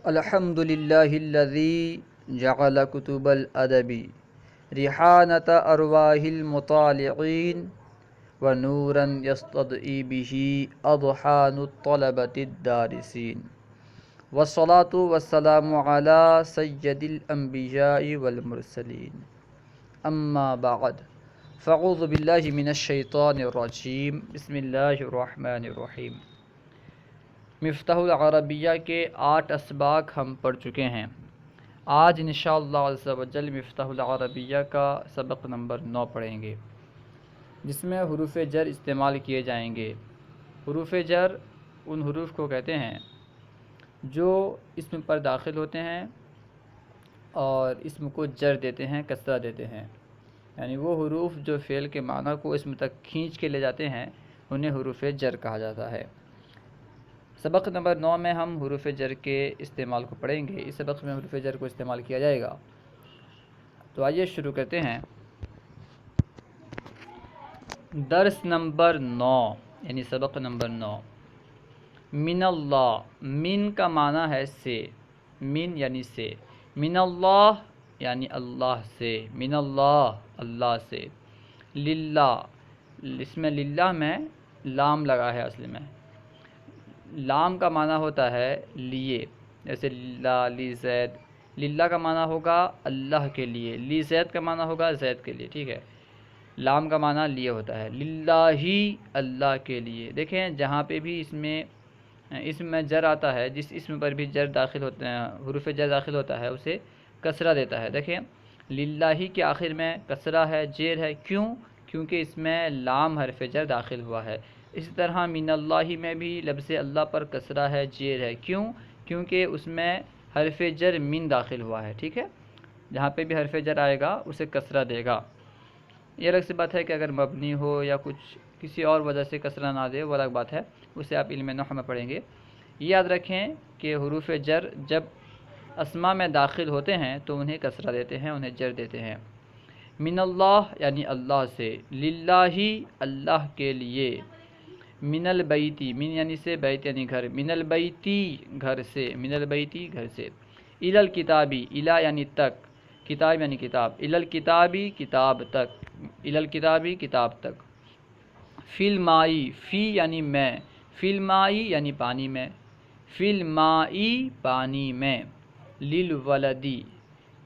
الحمد للہ الذی جعل کتب الادب ریحانۃ ارواح المطالعین ونورا یستضئی به اذہان الطلبۃ الدارسین والصلاة والسلام علی سید الانبیاء والمرسلین اما بعد فاعوذ باللہ من الشیطان الرجیم بسم اللہ الرحمن الرحیم۔ مفتاح العربیہ کے 8 اسباق ہم پڑھ چکے ہیں۔ آج انشاءاللہ عز و جل مفتاح العربیہ کا سبق نمبر 9 پڑھیں گے، جس میں حروف جر استعمال کیے جائیں گے۔ حروف جر ان حروف کو کہتے ہیں جو اسم پر داخل ہوتے ہیں اور اسم کو جر دیتے ہیں، کسرہ دیتے ہیں، یعنی وہ حروف جو فعل کے معنی کو اسم تک کھینچ کے لے جاتے ہیں انہیں حروف جر کہا جاتا ہے۔ سبق نمبر 9 میں ہم حروف جر کے استعمال کو پڑھیں گے۔ اس سبق میں حروف جر کو استعمال کیا جائے گا۔ تو آئیے شروع کرتے ہیں۔ درس نمبر 9 یعنی سبق نمبر 9۔ من اللہ، من کا معنی ہے سے، من یعنی سے، من اللہ یعنی اللہ سے، من اللہ اللہ سے، للہ، اس میں للہ میں لام لگا ہے، اصل میں لام کا معنی ہوتا ہے لیے، جیسے للہ لی زید، للہ کا معنی ہوگا اللہ کے لیے، لی زید کا معنی ہوگا زید کے لیے، ٹھیک ہے۔ لام کا معنی لیے ہوتا ہے، للہ ہی اللہ کے لیے۔ دیکھیں جہاں پہ بھی اسم میں جر آتا ہے، جس اسم پر بھی جر داخل ہوتے ہیں، حروف جر داخل ہوتا ہے، اسے کسرہ دیتا ہے۔ دیکھیں للہ ہی کے آخر میں کسرہ ہے، زیر ہے، کیوں؟ کیونکہ اس میں لام حرف جر داخل ہوا ہے۔ اسی طرح من اللہ میں بھی لفظ اللہ پر کسرہ ہے، زیر ہے، کیوں؟ کیونکہ اس میں حرف جر من داخل ہوا ہے، ٹھیک ہے۔ جہاں پہ بھی حرف جر آئے گا اسے کسرہ دے گا۔ یہ الگ سی بات ہے کہ اگر مبنی ہو یا کچھ کسی اور وجہ سے کسرہ نہ دے، وہ الگ بات ہے، اسے آپ علم نحو میں پڑھیں گے۔ یہ یاد رکھیں کہ حروف جر جب اسماء میں داخل ہوتے ہیں تو انہیں کسرہ دیتے ہیں، انہیں جر دیتے ہیں۔ من اللہ یعنی اللہ سے، للہ اللہ کے لیے، من البیتی، من یعنی سے، بیت یعنی گھر، من البیتی گھر سے، من البیتی گھر سے، الی الکتابی، الی یعنی تک، کتاب یعنی کتاب، الی الکتابی کتاب تک، الی الکتابی کتاب تک، فی المائی، فی یعنی میں، فی المائی یعنی پانی میں، فی المائی پانی میں، للولدی،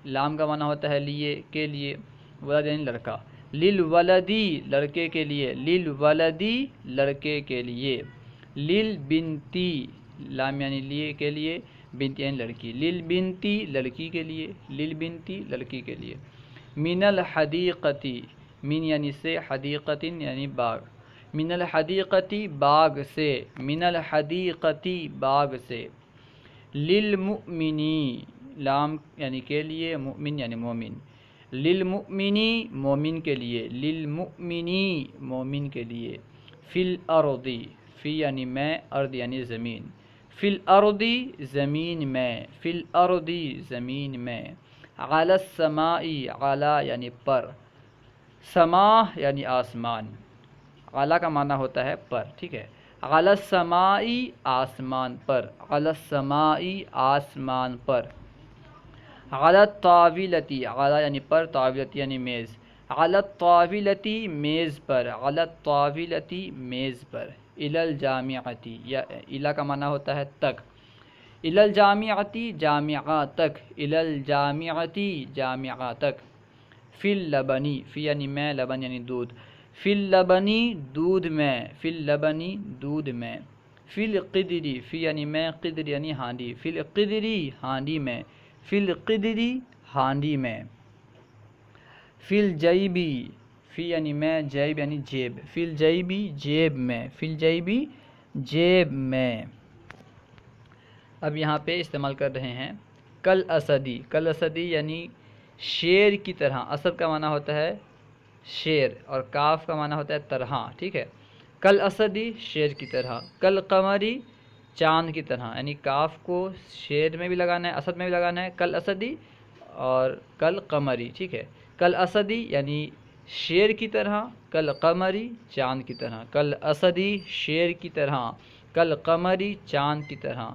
لام کا معنی ہوتا ہے لیے، کے لیے، ولد یعنی لڑکا، للولدی لڑکے کے لیے، للولدی لڑکے کے لیے، للبنتی لام یعنی لیے کے لیے، بنت یعنی لڑکی، للبنتی لڑکی کے لیے، للبنتی لڑکی کے لیے، من الحدیقتی، من یعنی سے، حدیقتن یعنی باغ، من الحدیقتی باغ سے، من الحدیقتی باغ سے، للمؤمنی لام یعنی کے لیے، مؤمن یعنی مومن، للمؤمنی مومن کے لیے، للمؤمنی مومن کے لیے، فی الارضی، فی یعنی میں، ارض یعنی زمین، فی الارضی زمین میں، فی الارضی زمین میں، علی السمائی، علی یعنی پر، سما یعنی آسمان، علی کا معنی ہوتا ہے پر، ٹھیک ہے۔ علی السمائی آسمان پر، علی السمائی آسمان پر، علی الطاولتی، علی یعنی پر، طاولتی یعنی میز، علی الطاولتی میز پر، علی الطاولتی میز پر، الی الجامعتی، یا الی کا معنی ہوتا ہے تک، الی الجامعتی جامعہ تک، الی الجامعتی جامعہ تک، فی اللبنی، فی یعنی میں، لبن یعنی دودھ، فی اللبنی دودھ میں، فی اللبنی دودھ میں، فی القدری، فی یعنی میں، قدر یعنی ہانڈی، فی القدری ہانڈی میں، فی القدری ہانڈی میں، فی الجیبی، فی یعنی میں، جیب یعنی جیب، فی الجیبی جیب میں، فی الجیبی جیب میں۔ اب یہاں پہ استعمال کر رہے ہیں کل اسدی، کل اسدی یعنی شیر کی طرح، اسد کا معنی ہوتا ہے شیر اور کاف کا معنی ہوتا ہے طرح، ٹھیک ہے۔ کل اسدی شیر کی طرح، کل قمری چاند کی طرح، یعنی کاف کو شیر میں بھی لگانا ہے، اسد میں بھی لگانا ہے، کل اسدی اور کل قمری، ٹھیک ہے۔ کل اسدی یعنی شیر کی طرح، کل قمری چاند کی طرح، کل اسدی شیر کی طرح، کل قمری چاند کی طرح،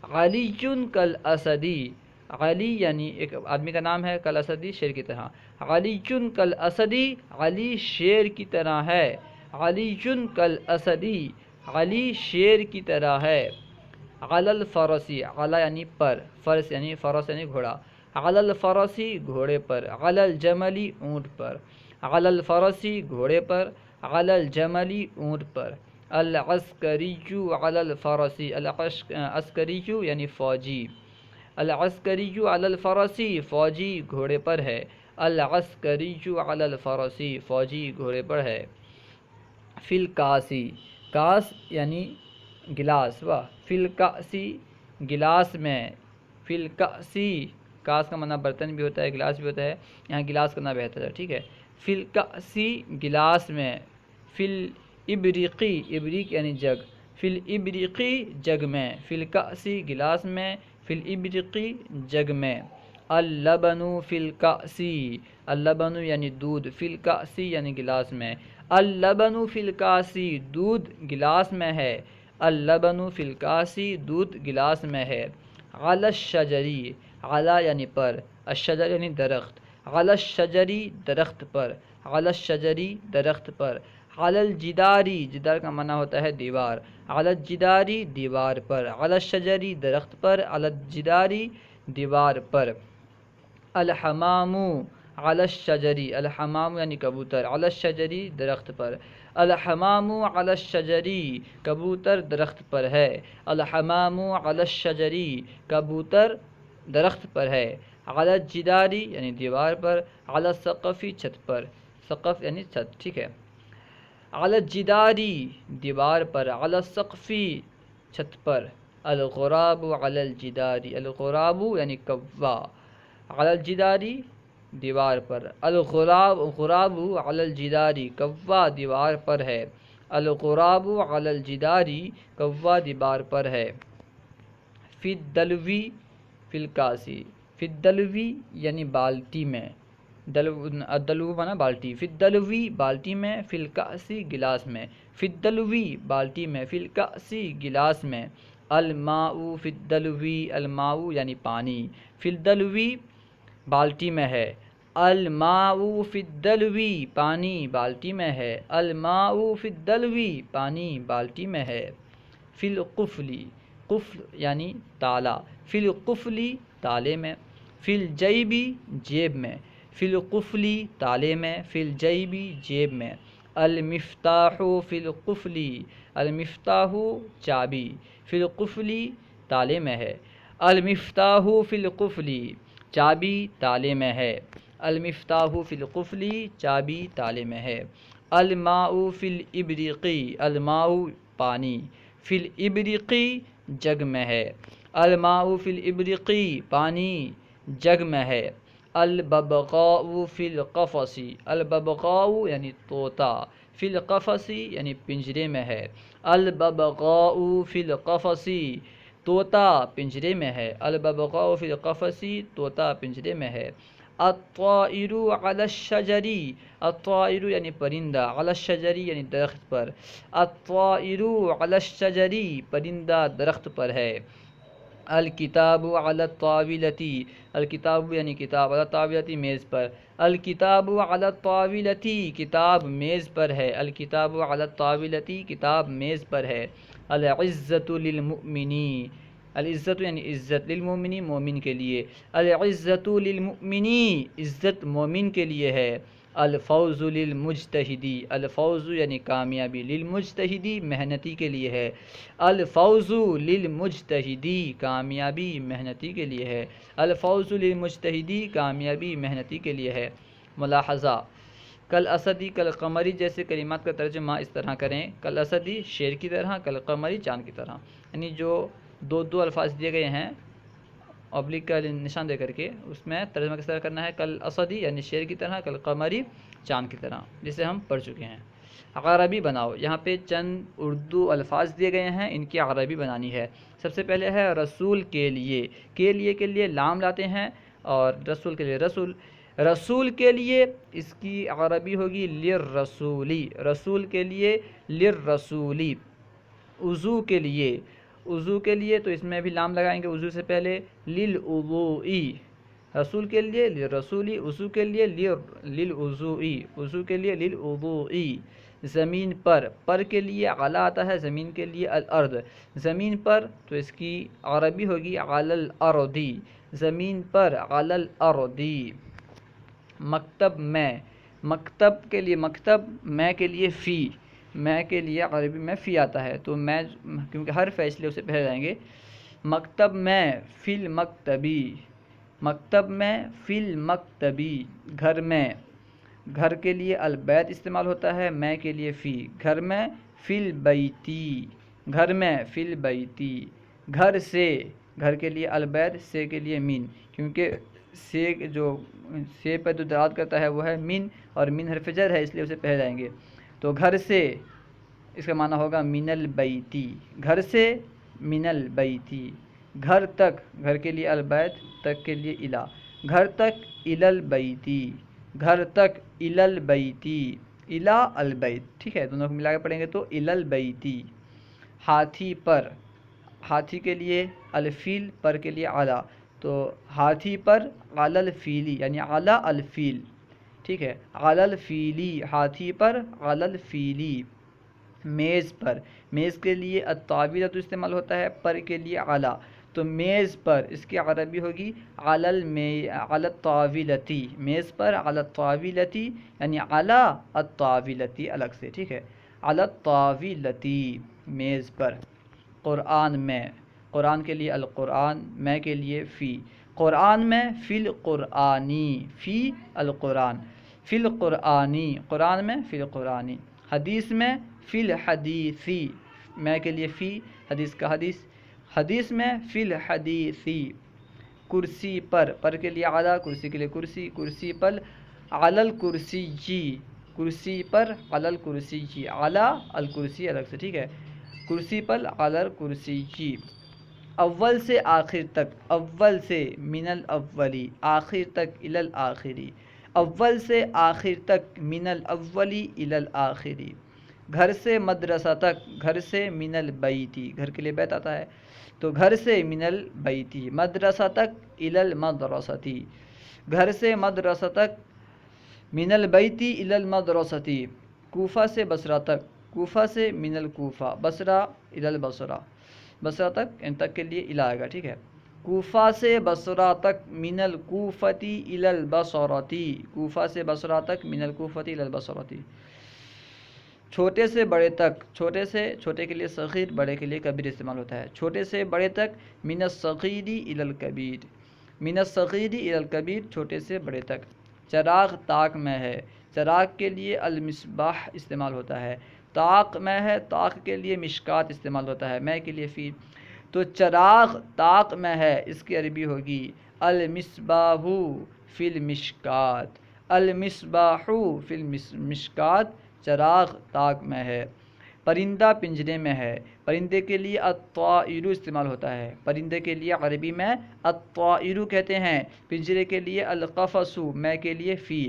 علی کل اسدی، علی یعنی ایک آدمی کا نام ہے، کل اسدی شیر کی طرح، علی کل اسدی، علی شیر کی طرح ہے، علی کل اسدی، علی شیر کی طرح ہے، علی الفرسی، علی یعنی پر، فرس یعنی فرس یعنی گھوڑا، علی الفرسی گھوڑے پر، علی الجملی اونٹ پر، علی الفرسی گھوڑے پر، علی الجملی اونٹ پر، العسکری علی الفرسی، العسکری یعنی فوجی، العسکری علی الفرسی فوجی گھوڑے پر ہے، العسکری علی الفرسی فوجی گھوڑے پر ہے، فی الکاسی، کاس یعنی گلاس، فی الکاسی گلاس میں، فی الکاسی، کاس کا معنی برتن بھی ہوتا ہے گلاس بھی ہوتا ہے، یہاں گلاس کرنا بہتر ہے، ٹھیک ہے، فی الکاسی گلاس میں، فی الابریقی، ابریق یعنی جگ، فی الابریقی جگ میں، فی الکاسی گلاس میں، فی الابریقی جگ میں، اللبن فی الکاسی، اللبن یعنی دودھ، فی الکاسی یعنی گلاس میں، اللبن فی الکاسی دودھ گلاس میں ہے، اللبن فی الکاسی دودھ گلاس میں ہے، علی الشجری، علی یعنی پر، الشجر یعنی درخت، علی الشجری درخت پر، علی الشجری درخت پر، علی الجداری، جدار کا معنی ہوتا ہے دیوار، علی الجداری دیوار پر، علی الشجری درخت پر، علی الجداری دیوار پر، الحمام علی الشجری، الحمام یعنی کبوتر، علی الشجری درخت پر، الحمام علی الشجری کبوتر درخت پر ہے، الحمام علی الشجری کبوتر درخت پر ہے، علی الجداری یعنی دیوار پر، علی السقفی چھت پر، سقف یعنی چھت، ٹھیک ہے، علی الجداری دیوار پر، علی السقفی چھت پر، الغراب علی الجداری، الغراب یعنی کوا، علی الجداری دیوار پر، الغراب غراب علی الجداری کوا دیوار پر ہے، الغراب علی الجداری کوا دیوار پر ہے، فی الدلوی فی الکاسی، فی الدلوی یعنی بالٹی میں، دلو مانا بالٹی، فی الدلوی بالٹی میں، فی الکاسی گلاس میں، فی الدلوی بالٹی میں، فی الکاسی گلاس میں، الماء فی الدلوی، الماء یعنی پانی، فی الدلوی بالٹی میں ہے، الماء فی الدلوی پانی بالٹی میں ہے، الماء فی الدلوی پانی بالٹی میں ہے، فی القفلی، قفل یعنی تالا، فی القفلی تالے میں، فی الجیبی جیب میں، فی القفلی تالے میں، فی الجیبی جیب میں، المفتاح فی القفلی، المفتاح چابی، فی القفلی تالے میں ہے، المفتاح فی القفلی چابی تالے میں ہے، المفتاح فی القفلی چابی تالے میں ہے، الماء فی الابریقی، الماء پانی، فی الابریقی جگ میں ہے، الماء فی الابریقی پانی جگ میں ہے، الببغاء فی القفص، الببغاء یعنی طوطا، فی القفص یعنی پنجرے میں ہے، الببغاء فی القفص طوطا پنجرے میں ہے، الببغاء فی القفص طوطا پنجرے میں ہے، الطائر علی الشجر، الطائر یعنی پرندہ، علی الشجر یعنی درخت پر، الطائر علی الشجر پرندہ درخت پر ہے، الکتاب علی الطاولۃ، الکتاب یعنی کتاب، علی الطاولۃ میز پر، الکتاب علی الطاولۃ کتاب میز پر ہے، الکتاب علی الطاولۃ کتاب میز پر ہے، العزۃ للمؤمنین، العزت یعنی عزت، للمؤمنین مومن کے لیے، العزۃ للمؤمنین عزت مومن کے لیے ہے، الفوز للمجتہدی، الفوز یعنی کامیابی، للمجتہدی محنتی کے لیے ہے، الفوز للمجتہدی کامیابی محنتی کے لیے ہے، الفوز للمجتہدی کامیابی محنتی کے لیے ہے۔ ملاحظہ، کل اسدی کل قمری جیسے کلمات کا ترجمہ اس طرح کریں، کل اسدی شیر کی طرح، کل قمری چاند کی طرح، یعنی جو دو الفاظ دیے گئے ہیں ابلک کا نشان دے کر کے، اس میں ترجمہ کس طرح کرنا ہے، کل اسدی یعنی شیر کی طرح، کل قمری چاند کی طرح، جسے ہم پڑھ چکے ہیں۔ عربی بناؤ، یہاں پہ چند اردو الفاظ دیے گئے ہیں، ان کی عربی بنانی ہے۔ سب سے پہلے ہے رسول کے لیے، کے لیے لام لاتے ہیں، اور رسول کے لیے رسول، رسول کے لیے اس کی عربی ہوگی للرسولی، رسول کے لیے للرسولی، وضو کے لیے، وضو کے لیے تو اس میں بھی لام لگائیں گے وضو سے پہلے، للوضوئی، رسول کے لیے للرسولی، وضو کے لیے للوضوئی، وضو کے لیے للوضوئی، زمین پر کے لیے علی آتا ہے، زمین کے لیے الارض، زمین پر تو اس کی عربی ہوگی علی الارضی، زمین پر علی الارضی، مکتب میں، مکتب کے لیے مکتب، میں کے لیے فی، میں کے لیے عربی میں فی آتا ہے، تو میں کیونکہ حرف ہے اس لیے اسے پہلے جائیں گے، مکتب میں فی المکتبی، مکتب میں فی المکتبی، گھر میں، گھر کے لیے البیت استعمال ہوتا ہے، میں کے لیے فی، گھر میں فی البیتی، گھر میں فی البیتی، گھر سے، گھر کے لیے البیت، سے کے لیے من، کیونکہ سے جو سے پہ جو دلالت کرتا ہے وہ ہے من، اور من حرف جر ہے اس لیے اسے پہلے جائیں گے، تو گھر سے اس کا معنی ہوگا من البیتی، گھر سے من البیتی، گھر تک، گھر کے لیے البیت، تک کے لیے الا، گھر تک الی البیتی، گھر تک الی البیتی، الی البیت، ٹھیک ہے، دونوں کو ملا کے پڑھیں گے تو الی البیتی، ہاتھی پر، ہاتھی کے لیے الفیل، پر کے لیے اعلیٰ، تو ہاتھی پر علی الفیلی یعنی علی الفیل، ٹھیک ہے، علی الفیلی، ہاتھی پر علی الفیلی، میز پر، میز کے لیے الطاولۃ استعمال ہوتا ہے، پر کے لیے اعلیٰ، تو میز پر اس کی عربی ہوگی علی الطاولتی، میز پر علی الطاولتی یعنی علی الطاولتی الگ سے، ٹھیک ہے، علی الطاولتی، میز پر، قرآن میں، قرآن کے لیے القرآن، میں کے لیے فی، قرآن میں فی القرآنی، فی القرآن، فی القرآنی، قرآن میں فی القرآنی، حدیث میں فی الحدیثی، میں کے لیے فی، حدیث کا حدیث، حدیث میں فی الحدیثی، کرسی پر کے لیے اعلیٰ، کرسی کے لیے کرسی، کرسی پر علی الکرسی جی، کرسی پر علی الکرسی جی، علی الکرسی الگ سے، ٹھیک ہے، کرسی پر علی الکرسی جی، اول سے آخر تک، اول سے من الاولی، آخر تک الی الآخری، اول سے آخر تک من الاولی الی الآخری، گھر سے مدرسہ تک، گھر سے من البیتی، گھر کے لیے بیت آتا ہے تو گھر سے من البیتی، مدرسہ تک الی المدرستی، گھر سے مدرسہ تک من البیتی الی المدرستی، کوفہ سے بصرہ تک، کوفہ سے من الکوفہ، بصرہ الی البصرہ، بصرہ تک، ان تک کے لیے الی آئے گا، ٹھیک ہے، کوفہ سے بصرہ تک من الکوفتی الی البصرتی، کوفہ سے بصرہ تک من الکوفتی الی البصرتی، چھوٹے سے بڑے تک، چھوٹے سے، چھوٹے کے لیے صغیر، بڑے کے لیے کبیر استعمال ہوتا ہے، چھوٹے سے بڑے تک من الصغیر الی الکبیر، من الصغیر الی الکبیر، چھوٹے سے بڑے تک، چراغ طاق میں ہے، چراغ کے لیے المصباح استعمال ہوتا ہے، طاق میں ہے، طاق کے لیے مشکات استعمال ہوتا ہے، میں کے لیے فی، تو چراغ طاق میں ہے اس کی عربی ہوگی المصباح فی المشکات، المصباح فی المشکات، چراغ طاق میں ہے، پرندہ پنجرے میں ہے، پرندے کے لیے الطائر استعمال ہوتا ہے، پرندے کے لیے عربی میں الطائر کہتے ہیں، پنجرے کے لیے القفص، میں کے لیے فی،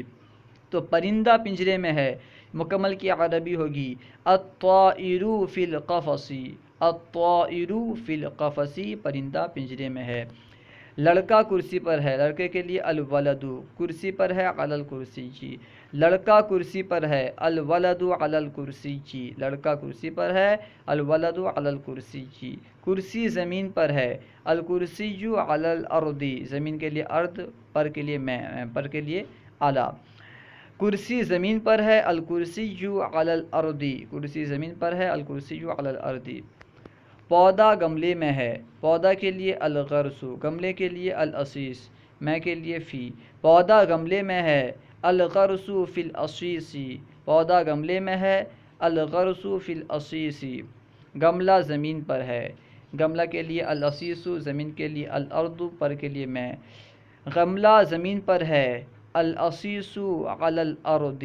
تو پرندہ پنجرے میں ہے، مکمل کی عربی ہوگی الطائر فی القفص، الطائر فی القفص، پرندہ پنجرے میں ہے، لڑکا کرسی پر ہے، لڑکے کے لیے الولد، کرسی پر ہے علی الکرسی جی، لڑکا کرسی پر ہے، الولد علی الکرسی جی، لڑکا کرسی پر ہے، الولد علی الکرسی جی، کرسی زمین پر ہے، الکرسی علی الارض، زمین کے لیے ارض، پر کے لیے میں، پر کے لیے اعلیٰ، کرسی زمین پر ہے، الکرسی علی الارض، کرسی زمین پر ہے، الکرسی علی الارض، پودا گملے میں ہے، پودا کے لیے الغرس، گملے کے لیے الاسیس، میں کے لیے فی، پودا گملے میں ہے، الغرس فی الاسیس، پودا گملے میں ہے، الغرس فی الاسیس، گملہ زمین پر ہے، گملہ کے لیے الاسیس، زمین کے لیے الارض، پر کے لیے میں، گملہ زمین پر ہے، الاسیس علی الارض،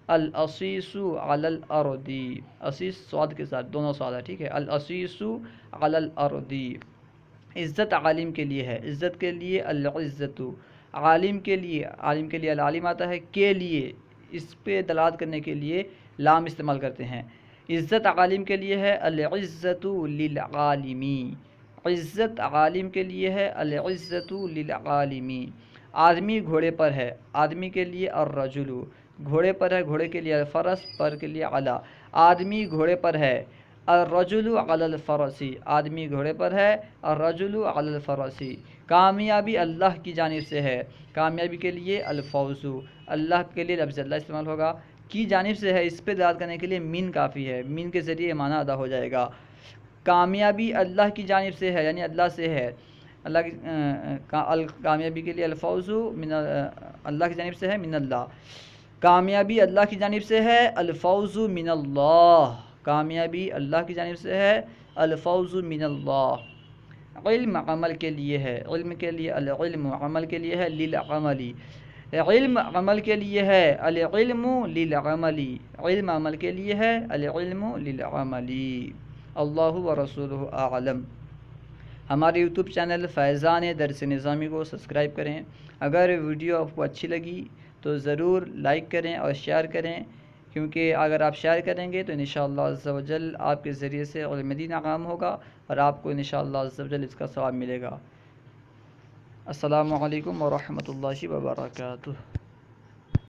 الاسیس علی الارض، اسیس صاد کے ساتھ، دونوں صاد ہے، ٹھیک ہے، الاسیس علی الارض، عزت عالم کے لیے ہے، عزت کے لیے العزت، عالم کے لیے، عالم کے لیے العالم آتا ہے، کے لیے اس پہ دلالت کرنے کے لیے لام استعمال کرتے ہیں، عزت عالم کے لیے ہے العزت للعالمی، عزت عالم کے لیے ہے العزت للعالمی۔ آدمی گھوڑے پر ہے، آدمی کے لیے الرجل، گھوڑے پر ہے، گھوڑے کے لیے الفرس، پر کے لیے علا، آدمی گھوڑے پر ہے، الرجل علی الفرس، آدمی گھوڑے پر ہے، الرجل علی الفرس۔ کامیابی اللہ کی جانب سے ہے، کامیابی کے لیے الفوز، اللہ کے لیے لفظ اللہ استعمال ہوگا، کی جانب سے ہے، اس پہ دلالت کرنے کے لیے من کافی ہے، من کے ذریعے معنی ادا ہو جائے گا۔ کامیابی اللہ کی جانب سے ہے، یعنی اللہ سے ہے، اللہ کی کامیابی کے لیے الفوز من اللہ کی جانب سے ہے، من اللہ، کامیابی اللہ کی جانب سے ہے، الفوز من اللہ، کامیابی اللہ کی جانب سے ہے، الفوز من اللہ۔ علم عمل کے لیے ہے، علم کے لیے العلم، عمل کے لیے ہے للعملی، علم عمل کے لیے ہے العلم للعملی، علم عمل کے لیے ہے العلم للعملی۔ اللہ و رسولہ اعلم۔ ہمارے یوٹیوب چینل فیضان درس نظامی کو سبسکرائب کریں۔ اگر ویڈیو آپ کو اچھی لگی تو ضرور لائک کریں اور شیئر کریں، کیونکہ اگر آپ شیئر کریں گے تو انشاءاللہ عز و جل آپ کے ذریعے سے علم دین عام ہوگا اور آپ کو انشاءاللہ عز و جل اس کا ثواب ملے گا۔ السلام علیکم ورحمۃ اللہ وبرکاتہ۔